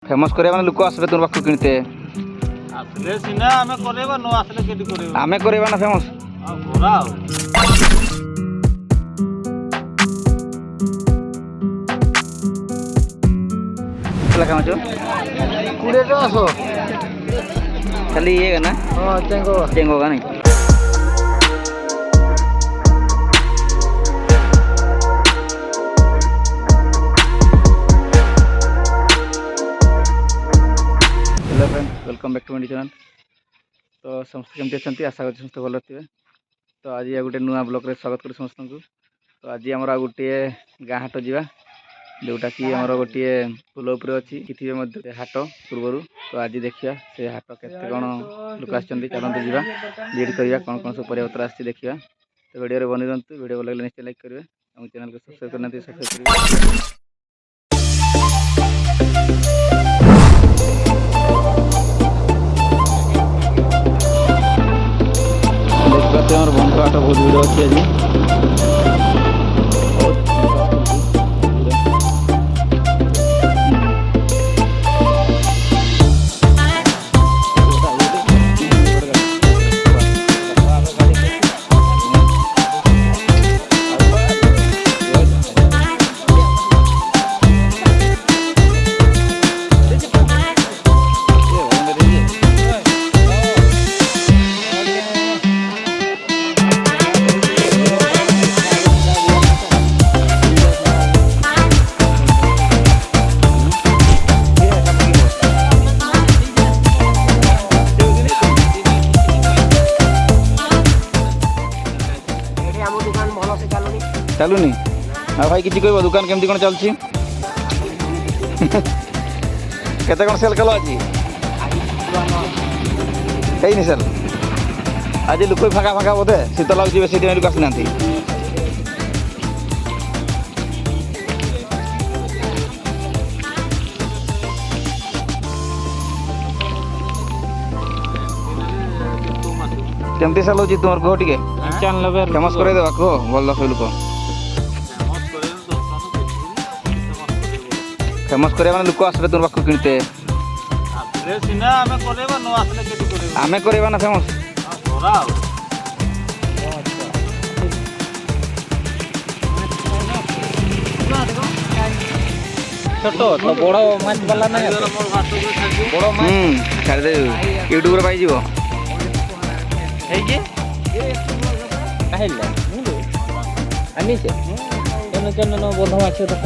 Famous करिया माने लोक आसबे तुम पाखु किनते आसले सिना आमे करेबा न आसले केटी करेबा आमे करेबा ना फेमस आ बोरा चला काम जो कुड़े तो आसो खाली ये ना हां चेंगो का नहीं hello friends welcome back to my channel. तो समस्त केमती अच्छा आशा कर समस्त भल थे। तो आज गोटे नुआ ब्लॉग रे स्वागत कर समस्त को। तो आज आमर गोटे गाँ हाट जा जोटा कि आमर गोटे पुल उपर अच्छी कि हाट पूर्वर। तो आज देखिए से हाट केते कौन लोक आछंती चलते जा लीड करवा कौन कौन सब परिपत्र आछि देखिए। तो वीडियो बनी रहतु वीडियो भल लगे निश्चय लाइक करेंगे और चैनल को सब्सक्राइब करना सब्सक्राइब करेंगे। देखते बंध हाट बहुत भिड़ अच्छी आज चलुनी हाँ भाई किसी कह दुकान केमती कौन चलती केते कौन सेल कल आज है सेल आज लोक फाँका फाँका बोधे शीत लगुच बेस लोक आसी ना केमती सेल हो तुम कह टे फेमस कर कह भल सब लोक फेमस करिया माने लोक आसबे तुम पाखु किनते आसले सिना आमे करेबा न आसले केटी करेबा आमे करेबा ना फेमस आ बोरा छोटो तो बड़ माछ वाला ना मोर भात को छाड़ी बड़ माछ छाड़ दे यूट्यूब रे पाई जीवो है जे काहेला मुलो आनी से केन न बंध माछ तो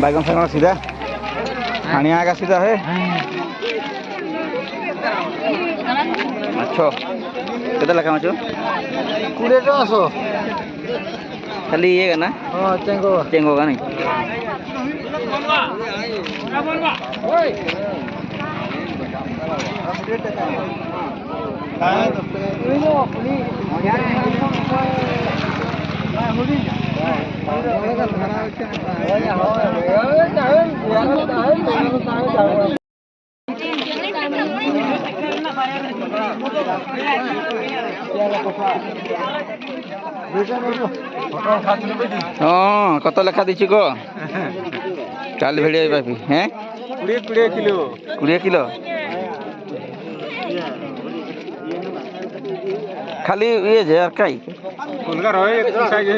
बैगन फैगन सीधा खानिया आगा सीधा है अच्छो केते लखा माछो कुड़े तो आसो खाली ये ना हां चेंगो का नहीं हाँ कत लेखा दी को चल भिड़े बापी हैं 20 किलो 20 किलो खाली ये जे यार काई फुलका रहे एक साइज है